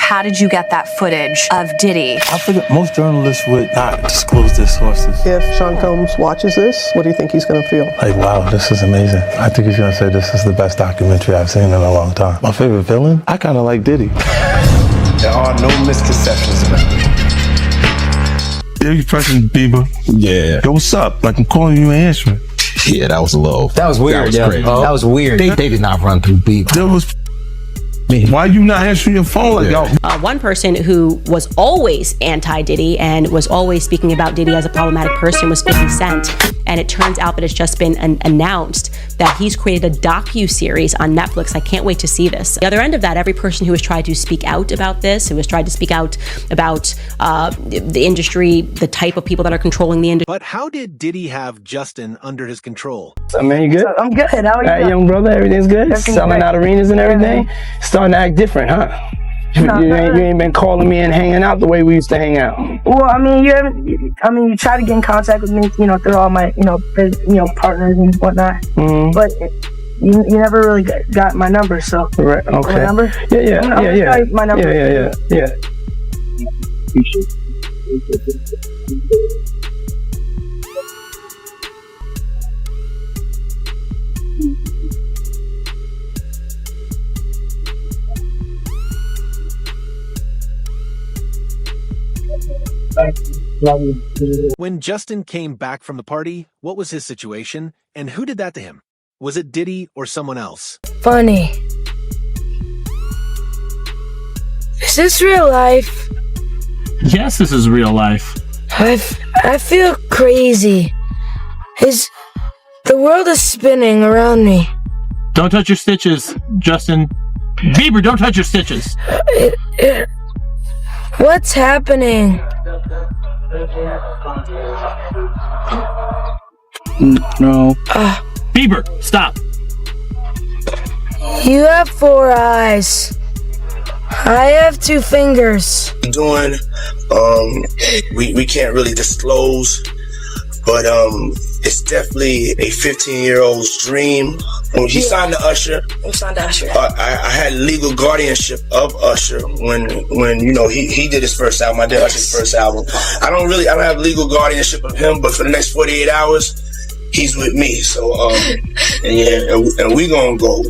How did you get that footage of Diddy? I figure most journalists would not disclose their sources. If Sean Combs watches this, what do you think he's going to feel? Like, wow, this is amazing. I think he's going to say this is the best documentary I've seen in a long time. My favorite villain? I kind of like Diddy. There are no misconceptions about me. Yeah, you pressing Bieber? Yeah. Yo, what's up? Like, I'm calling you and answering. Yeah, that was low. That was weird. That was crazy. That was weird. They did not run through Bieber. There was... Why you not answering your phone like y'all? One person who was always anti-Diddy and was always speaking about Diddy as a problematic person was 50 Cent. And it turns out that it's just been announced that he's created a docu-series on Netflix. I can't wait to see this. The other end of that, every person who has tried to speak out about this, who has tried to speak out about the industry, the type of people that are controlling the industry. But how did Diddy have Justin under his control? So, man, you good? I'm good. How are you? All right, young brother, everything's good? Everything's Selling great. out arenas and everything? Starting to act different, huh? You ain't been calling me and hanging out the way we used to hang out. Well, I mean, you try to get in contact with me, through all my, partners and whatnot. Mm-hmm. But you never really got my number, so. Right. Okay. My number? Yeah. My number. Yeah. When Justin came back from the party, what was his situation, and who did that to him? Was it Diddy or someone else? Funny. Is this real life? Yes, this is real life. I feel crazy. The world is spinning around me. Don't touch your stitches, Justin. Bieber, don't touch your stitches. What's happening? No. Bieber, stop. You have 4 eyes. I have 2 fingers. Doing, we can't really disclose, but it's definitely a 15-year-old's dream. When he signed to Usher, I had legal guardianship of Usher when he did his first album. I did Usher's first album. I don't have legal guardianship of him, but for the next 48 hours, he's with me. So and we gonna go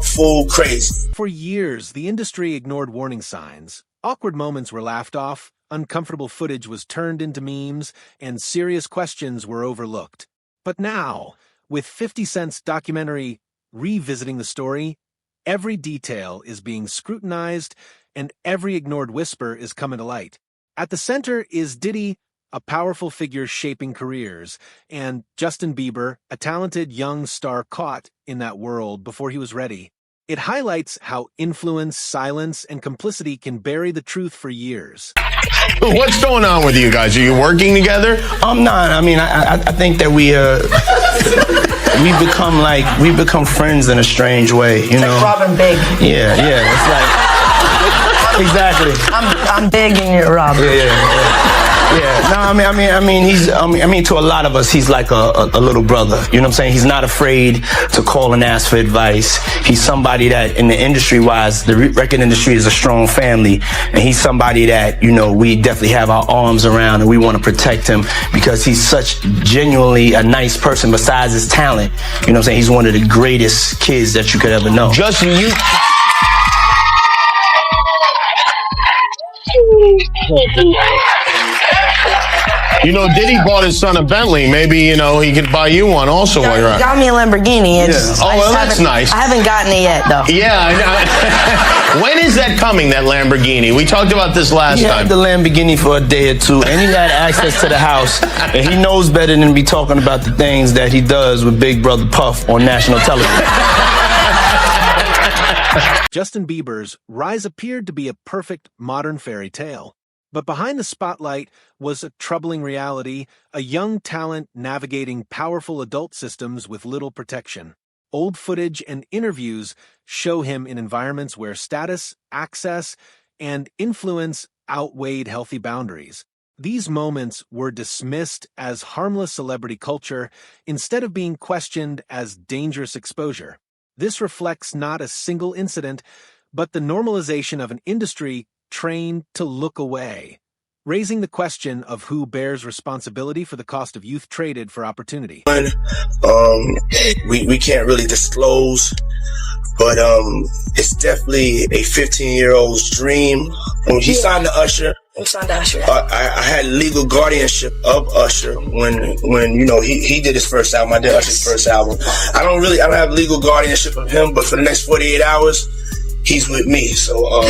full crazy. For years, the industry ignored warning signs. Awkward moments were laughed off, uncomfortable footage was turned into memes, and serious questions were overlooked. But now, with 50 Cent's documentary revisiting the story, every detail is being scrutinized and every ignored whisper is coming to light. At the center is Diddy, a powerful figure shaping careers, and Justin Bieber, a talented young star caught in that world before he was ready. It highlights how influence, silence, and complicity can bury the truth for years. What's going on with you guys? Are you working together? I'm not. I mean, I think that we've become friends in a strange way, you know. Like Robin Big. Yeah. It's like exactly. I'm Big and you're Robin. Yeah. No, I mean, to a lot of us, he's like a little brother. You know what I'm saying? He's not afraid to call and ask for advice. He's somebody that, in the industry-wise, the record industry is a strong family, and he's somebody that, we definitely have our arms around, and we want to protect him because he's such genuinely a nice person. Besides his talent, you know what I'm saying? He's one of the greatest kids that you could ever know. Justin, Diddy bought his son a Bentley. Maybe, he could buy you one also while you're out. Got me a Lamborghini. That's nice. I haven't gotten it yet, though. Yeah, I know. When is that coming, that Lamborghini? We talked about this last time. He had the Lamborghini for a day or two, and he had access to the house, and he knows better than to be talking about the things that he does with Big Brother Puff on national television. Justin Bieber's rise appeared to be a perfect modern fairy tale. But behind the spotlight was a troubling reality, a young talent navigating powerful adult systems with little protection. Old footage and interviews show him in environments where status, access, and influence outweighed healthy boundaries. These moments were dismissed as harmless celebrity culture instead of being questioned as dangerous exposure. This reflects not a single incident, but the normalization of an industry trained to look away, raising the question of who bears responsibility for the cost of youth traded for opportunity. We can't really disclose, but it's definitely a 15-year-old's dream. When he signed to Usher, I had legal guardianship of Usher when you know he did his first album. I did Usher's first album. I don't have legal guardianship of him, but for the next 48 hours, he's with me. So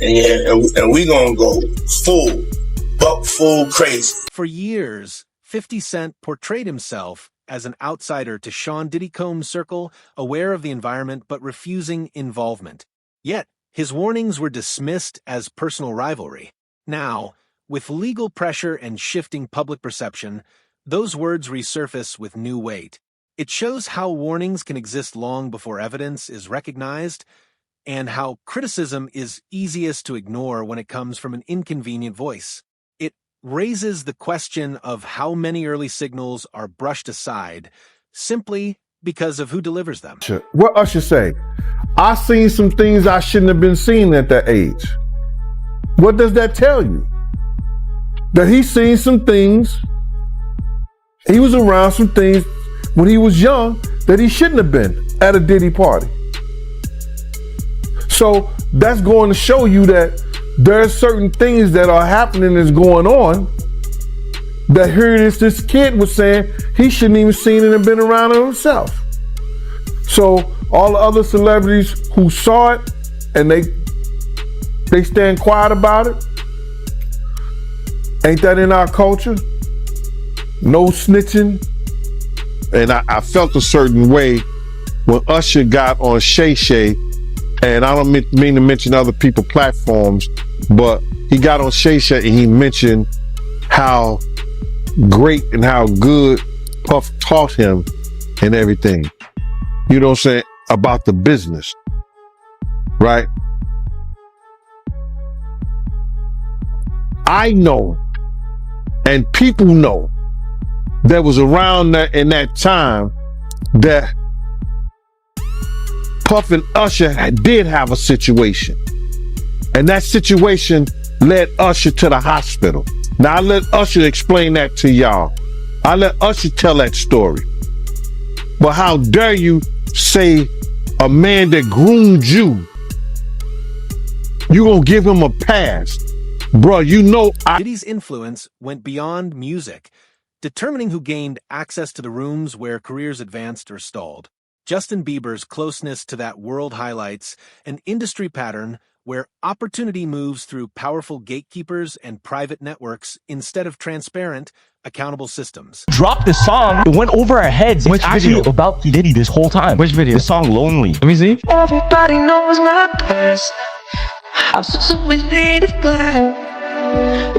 and we gonna go full crazy. For years, 50 Cent portrayed himself as an outsider to Sean Diddy Combs' circle, aware of the environment but refusing involvement. Yet, his warnings were dismissed as personal rivalry. Now, with legal pressure and shifting public perception, those words resurface with new weight. It shows how warnings can exist long before evidence is recognized, and how criticism is easiest to ignore when it comes from an inconvenient voice. It raises the question of how many early signals are brushed aside simply because of who delivers them. What Usher say? I seen some things I shouldn't have been seeing at that age. What does that tell you? That he's seen some things, he was around some things when he was young that he shouldn't have been at a Diddy party. So that's going to show you that there are certain things that are happening that's going on that here this kid was saying he shouldn't even seen it and been around it himself. So all the other celebrities who saw it and they stand quiet about it. Ain't that in our culture? No snitching. And I felt a certain way when Usher got on Shay Shay, and I don't mean to mention other people's platforms, but he got on Shay Shay and he mentioned how great and how good Puff taught him and everything. You know what I'm saying? About the business, right? I know, and people know, that was around that in that time that Puff and Usher did have a situation. And that situation led Usher to the hospital. Now I let Usher explain that to y'all. I let Usher tell that story. But how dare you say a man that groomed you gonna give him a pass? Bro, you know Diddy's influence went beyond music, determining who gained access to the rooms where careers advanced or stalled. Justin Bieber's closeness to that world highlights an industry pattern where opportunity moves through powerful gatekeepers and private networks instead of transparent, accountable systems. Drop the song, it went over our heads. It's actually about Diddy this whole time. Which video? The song Lonely. Let me see. Everybody knows my past. I'm so glad.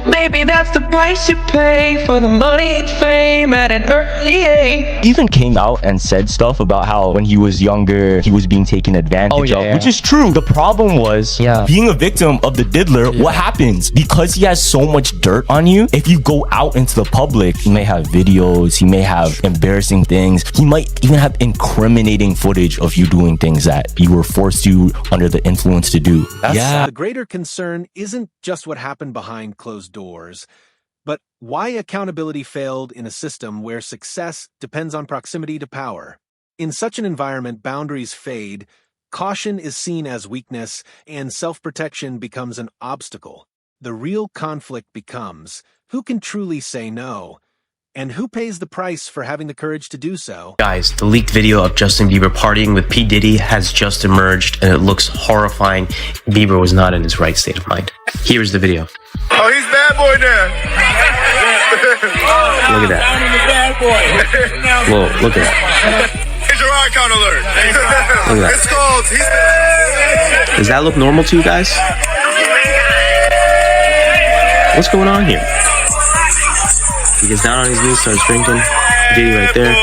Maybe that's the price you pay for the money and fame at an early age. He even came out and said stuff about how when he was younger, he was being taken advantage of, which is true. The problem was being a victim of the diddler. What happens? Because he has so much dirt on you, if you go out into the public, he may have videos, he may have embarrassing things, he might even have incriminating footage of you doing things that you were forced to under the influence to do. The greater concern isn't just what happened behind closed doors, but why accountability failed in a system where success depends on proximity to power. In such an environment, boundaries fade, caution is seen as weakness, and self-protection becomes an obstacle. The real conflict becomes who can truly say no, and who pays the price for having the courage to do so. Guys, the leaked video of Justin Bieber partying with P. Diddy has just emerged, and it looks horrifying. Bieber was not in his right state of mind. Here's the video. Oh, he's bad boy now. Look at that. Whoa, look at that. Here's your icon alert. Look at that. It's called, he's bad. Does that look normal to you guys? What's going on here? He gets down on his knees, starts drinking. Diddy right there.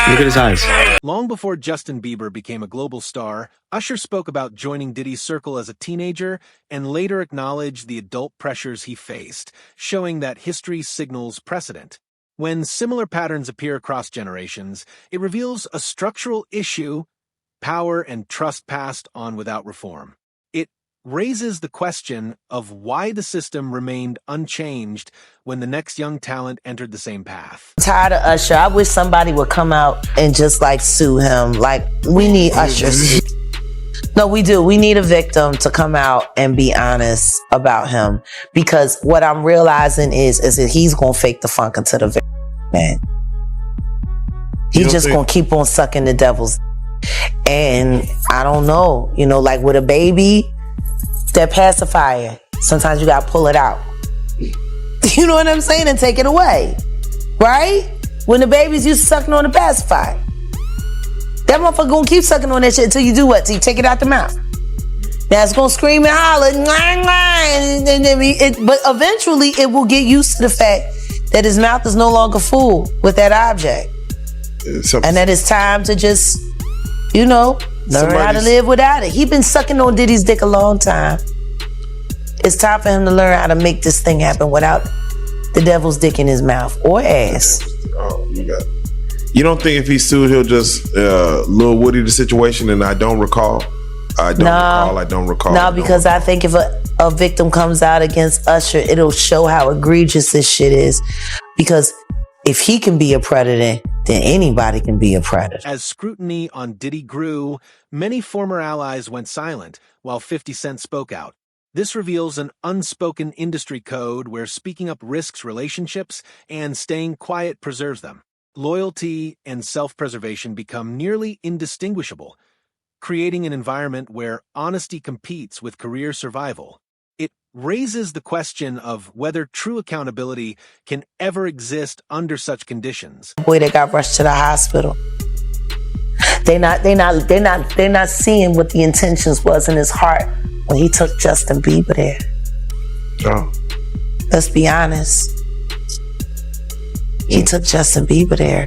Look at his eyes. Long before Justin Bieber became a global star, Usher spoke about joining Diddy's circle as a teenager and later acknowledged the adult pressures he faced, showing that history signals precedent. When similar patterns appear across generations, it reveals a structural issue power and trust passed on without reform. It raises the question of why the system remained unchanged when the next young talent entered the same path. I'm tired of Usher. I wish somebody would come out and just like sue him. Like, we need Usher. No, we do. We need a victim to come out and be honest about him, because what I'm realizing is that he's gonna fake the funk into the victim, man. He's just gonna keep on sucking the devil's. And I don't know, you know, like with a baby, that pacifier, sometimes you gotta pull it out. You know what I'm saying? And take it away, right? When the baby's used to sucking on the pacifier, that motherfucker gonna keep sucking on that shit until you do what? Till you take it out the mouth. Now it's gonna scream and holler, but eventually it will get used to the fact that his mouth is no longer full with that object. And that it's time to just, you know, learn how to live without it. He been sucking on Diddy's dick a long time. It's time for him to learn how to make this thing happen without the devil's dick in his mouth or ass. Oh, you got it. You don't think if he sued, he'll just Lil Woody the situation and I don't recall? I don't recall. No, because I think if a victim comes out against Usher, it'll show how egregious this shit is. Because if he can be a predator, then anybody can be a predator. As scrutiny on Diddy grew, many former allies went silent while 50 Cent spoke out. This reveals an unspoken industry code where speaking up risks relationships and staying quiet preserves them. Loyalty and self-preservation become nearly indistinguishable, creating an environment where honesty competes with career survival. It raises the question of whether true accountability can ever exist under such conditions. Boy, they got rushed to the hospital. They're not seeing what the intentions was in his heart when he took Justin Bieber there. Oh. Let's be honest. He took Justin Bieber there.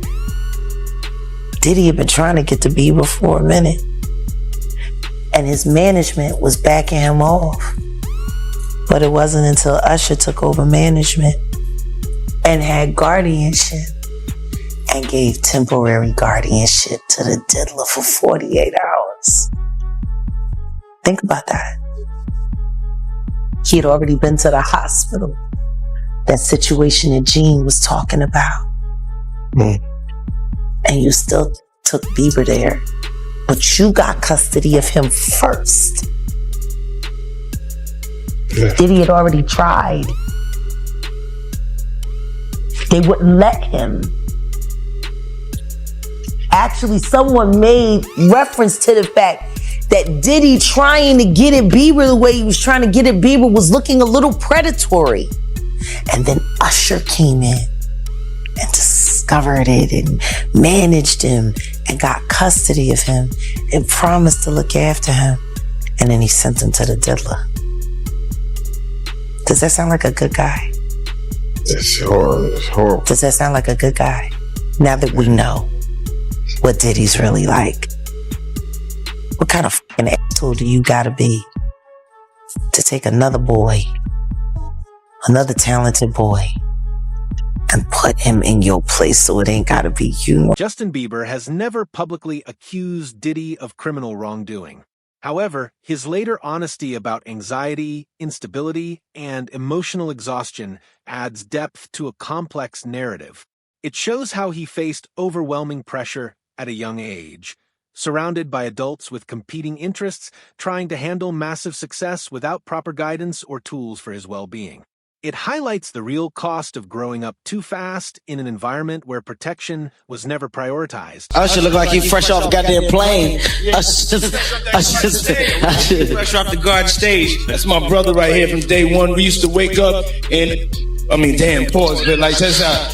Diddy had been trying to get to Bieber for a minute. And his management was backing him off. But it wasn't until Usher took over management and had guardianship and gave temporary guardianship to the diddler for 48 hours. Think about that. He had already been to the hospital. That situation that Gene was talking about. And you still took Bieber there. But you got custody of him first. Yeah. Diddy had already tried. They wouldn't let him. Actually, someone made reference to the fact that Diddy trying to get at Bieber the way he was trying to get at Bieber was looking a little predatory. And then Usher came in and discovered it and managed him and got custody of him and promised to look after him. And then he sent him to the diddler. Does that sound like a good guy? It's horrible. Does that sound like a good guy? Now that we know what Diddy's really like. What kind of fucking asshole do you gotta be to take another boy, another talented boy, and put him in your place so it ain't gotta be you? Justin Bieber has never publicly accused Diddy of criminal wrongdoing. However, his later honesty about anxiety, instability, and emotional exhaustion adds depth to a complex narrative. It shows how he faced overwhelming pressure at a young age, surrounded by adults with competing interests, trying to handle massive success without proper guidance or tools for his well-being. It highlights the real cost of growing up too fast in an environment where protection was never prioritized. Usher look like he fresh off a goddamn plane. Usher Fresh off the garden stage. That's my brother right here from day one. We used to wake up and, pause, but like that's how.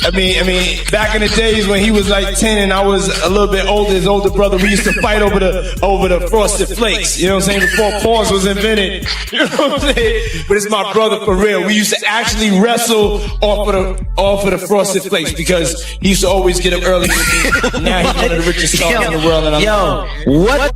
Back in the days when he was like 10 and I was a little bit older, his older brother, we used to fight over the Frosted Flakes. You know what I'm saying? Before pause was invented. You know what I'm saying? But it's my brother for real. We used to actually wrestle off of the Frosted Flakes because he used to always get up early. Now he's one of the richest stars in the world. And what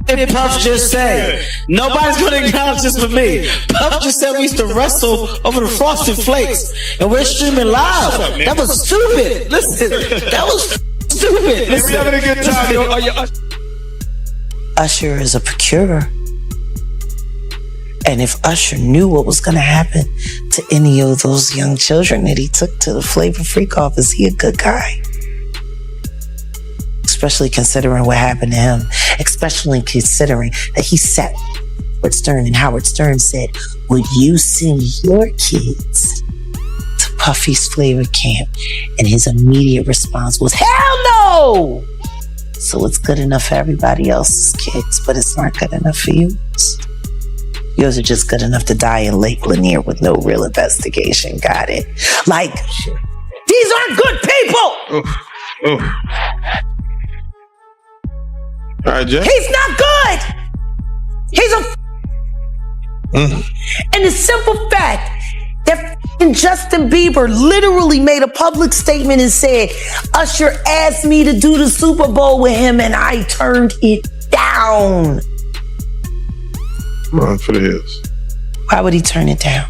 did Puff just say? Nobody's going to acknowledge this for me. Puff just said we used to wrestle over the Frosted Flakes, and we're streaming live. That was stupid. Listen, that was stupid. Listen, we having a good time, yo. Usher is a procurer. And if Usher knew what was going to happen to any of those young children that he took to the Flavor Freak office, he a good guy. Especially considering what happened to him. Especially considering that he sat Howard Stern, and Howard Stern said, would you send your kids to Puffy's Flavor Camp? And his immediate response was, hell no! So it's good enough for everybody else's kids, but it's not good enough for yours. Yours are just good enough to die in Lake Lanier with no real investigation. Got it? Like, these aren't good people! All right, Jay. He's not good! He's a... And the simple fact that Justin Bieber literally made a public statement and said, Usher asked me to do the Super Bowl with him and I turned it down. Run for the hills. Why would he turn it down?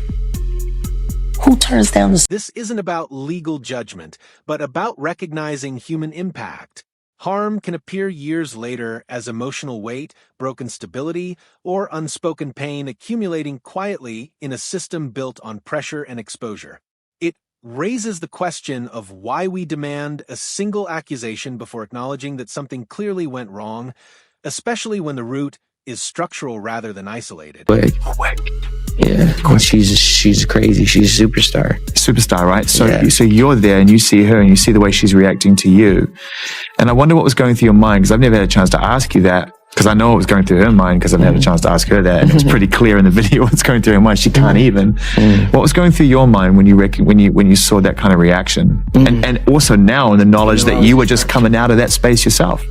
Who turns down the... This isn't about legal judgment, but about recognizing human impact. Harm can appear years later as emotional weight, broken stability, or unspoken pain accumulating quietly in a system built on pressure and exposure. It raises the question of why we demand a single accusation before acknowledging that something clearly went wrong, especially when the root is structural rather than isolated. Yeah, she's crazy. She's a superstar. Superstar, right? So, so you're there and you see her and you see the way she's reacting to you. And I wonder what was going through your mind, because I've never had a chance to ask you that, because I know what was going through her mind because I've never had a chance to ask her that. And it's pretty clear in the video what's going through her mind. She can't even. What was going through your mind when you saw that kind of reaction? And also now in the knowledge that you were just coming out of that space yourself.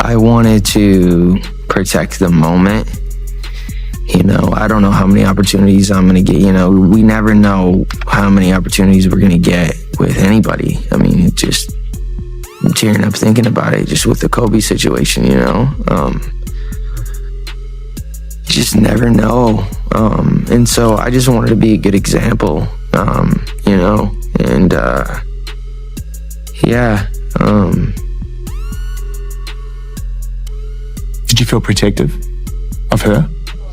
I wanted to protect the moment. You know, I don't know how many opportunities I'm going to get. You know, we never know how many opportunities we're going to get with anybody. I mean, I'm tearing up thinking about it, just with the Kobe situation, you know. You just never know. And so I just wanted to be a good example, you know. And, Did you feel protective of her?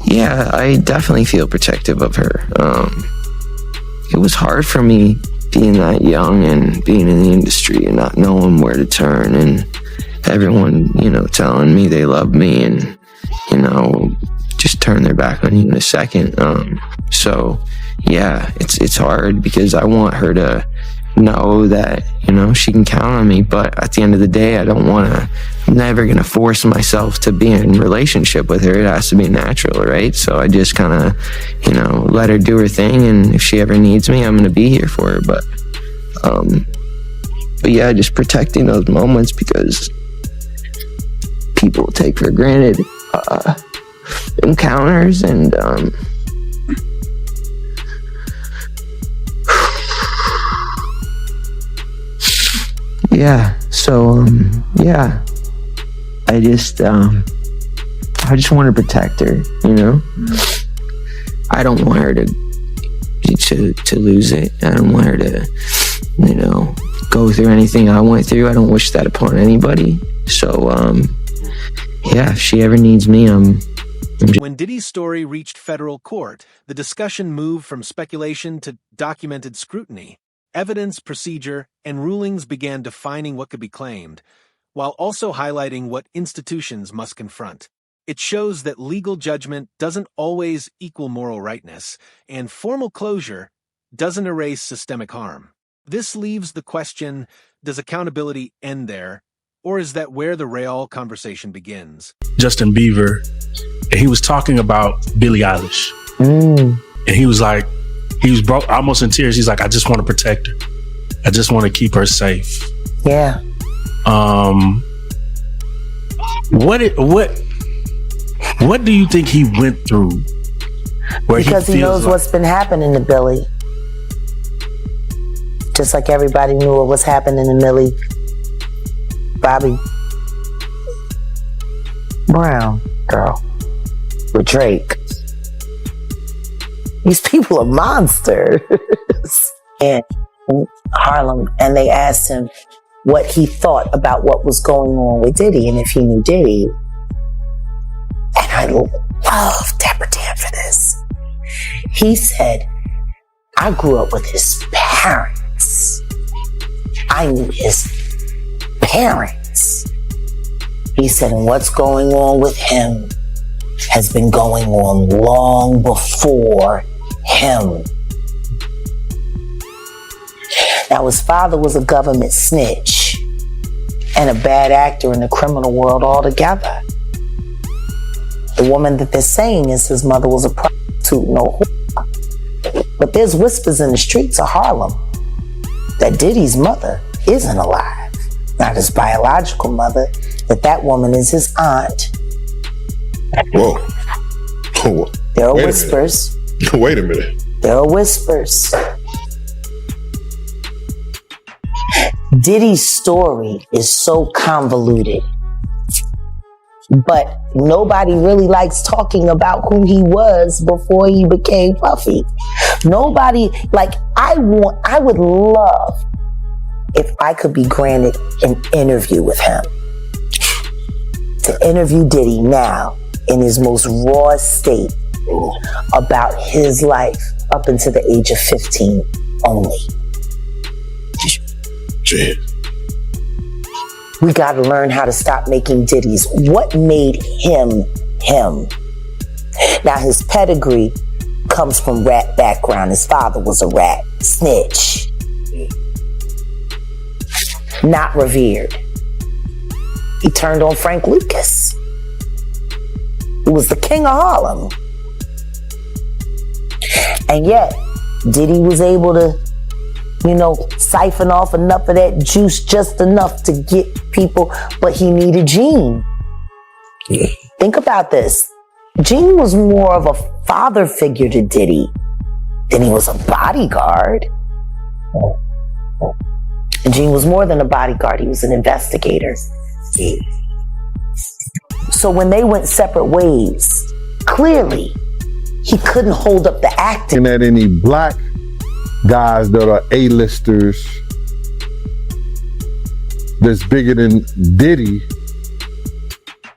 Yeah, I definitely feel protective of her. It was hard for me being that young and being in the industry and not knowing where to turn, and everyone, you know, telling me they love me and, you know, just turn their back on you in a second. So yeah, it's hard because I want her to know that, you know, she can count on me, but at the end of the day, I'm never going to force myself to be in a relationship with her. It has to be natural, right? So I just kind of, you know, let her do her thing, and if she ever needs me, I'm going to be here for her. But yeah, just protecting those moments, because people take for granted encounters, and yeah, so yeah, I just want to protect her, you know. I don't want her to lose it. I don't want her to, you know, go through anything I went through. I don't wish that upon anybody. So yeah, if she ever needs me, When Diddy's story reached federal court, the discussion moved from speculation to documented scrutiny. Evidence, procedure, and rulings began defining what could be claimed, while also highlighting what institutions must confront. It shows that legal judgment doesn't always equal moral rightness, and formal closure doesn't erase systemic harm. This leaves the question, does accountability end there, or is that where the real conversation begins? Justin Bieber, and he was talking about Billie Eilish. And he was like, he was almost in tears. He's like, I just want to protect her. I just want to keep her safe. Yeah. What do you think he went through? Because he knows what's been happening to Billie. Just like everybody knew what was happening to Millie Bobby Brown girl with Drake. These people are monsters. In Harlem, and they asked him what he thought about what was going on with Diddy, and if he knew Diddy. I love Dapper Dan for this. He said, I grew up with his parents. I knew his parents. He said, and what's going on with him has been going on long before him. Now, his father was a government snitch and a bad actor in the criminal world altogether. The woman that they're saying is his mother was a prostitute, no whore. But there's whispers in the streets of Harlem that Diddy's mother isn't alive. Not his biological mother, that woman is his aunt. Whoa. Oh, there are whispers. Wait a minute. There are whispers. Diddy's story is so convoluted, but nobody really likes talking about who he was before he became Puffy. Nobody, like, I would love if I could be granted an interview with him. To interview Diddy now in his most raw state about his life up until the age of 15 only. Jeez. We got to learn how to stop making Diddies. What made him him? Now, his pedigree comes from rat background. His father was a rat, snitch. Not revered. He turned on Frank Lucas, who was the king of Harlem. And yet, Diddy was able to, siphon off enough of that juice, just enough to get people, but he needed Gene. Think about this. Gene was more of a father figure to Diddy than he was a bodyguard. And Gene was more than a bodyguard, he was an investigator. So when they went separate ways, clearly he couldn't hold up the acting. And that any black guys that are A-listers that's bigger than Diddy,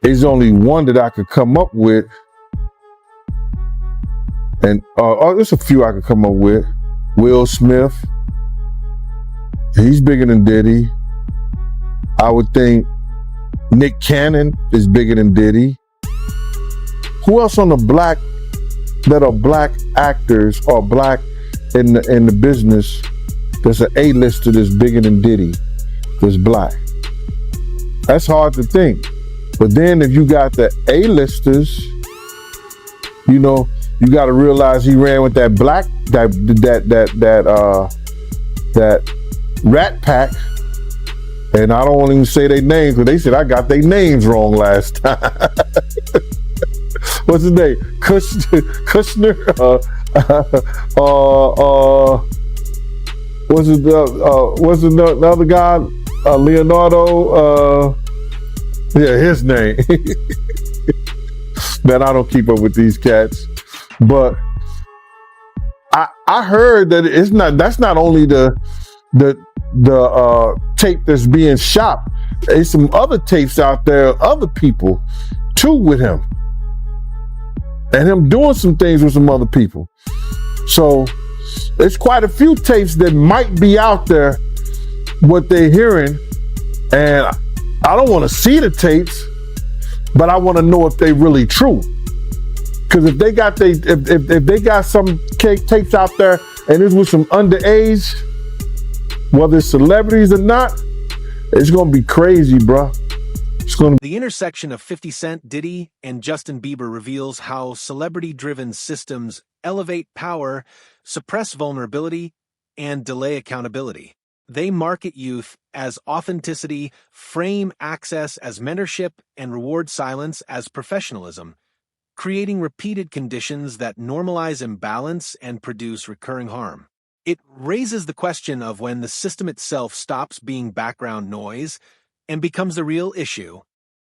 there's only one that I could come up with. And there's a few I could come up with. Will Smith. He's bigger than Diddy. I would think Nick Cannon is bigger than Diddy. Who else on the black that are black actors or black in the business that's an A-lister that's bigger than Diddy that's black? That's hard to think. But then if you got the A-listers, you got to realize he ran with that black that Rat Pack. And I don't want to even say their names, because they said I got their names wrong last time. What's his name? Kushner? What's the other guy? Leonardo? Yeah, his name. Man, I don't keep up with these cats. But I heard that that's not only the tape that's being shot. There's some other tapes out there, other people too with him. And him doing some things with some other people. So there's quite a few tapes that might be out there, what they're hearing. And I don't want to see the tapes, but I want to know if they really true. Because if they got if they got some tapes out there and it's with some underage, whether it's celebrities or not, it's gonna be crazy, bro. The intersection of 50 Cent, Diddy, and Justin Bieber reveals how celebrity-driven systems elevate power, suppress vulnerability, and delay accountability. They market youth as authenticity, frame access as mentorship, and reward silence as professionalism, creating repeated conditions that normalize imbalance and produce recurring harm. It raises the question of when the system itself stops being background noise and becomes the real issue.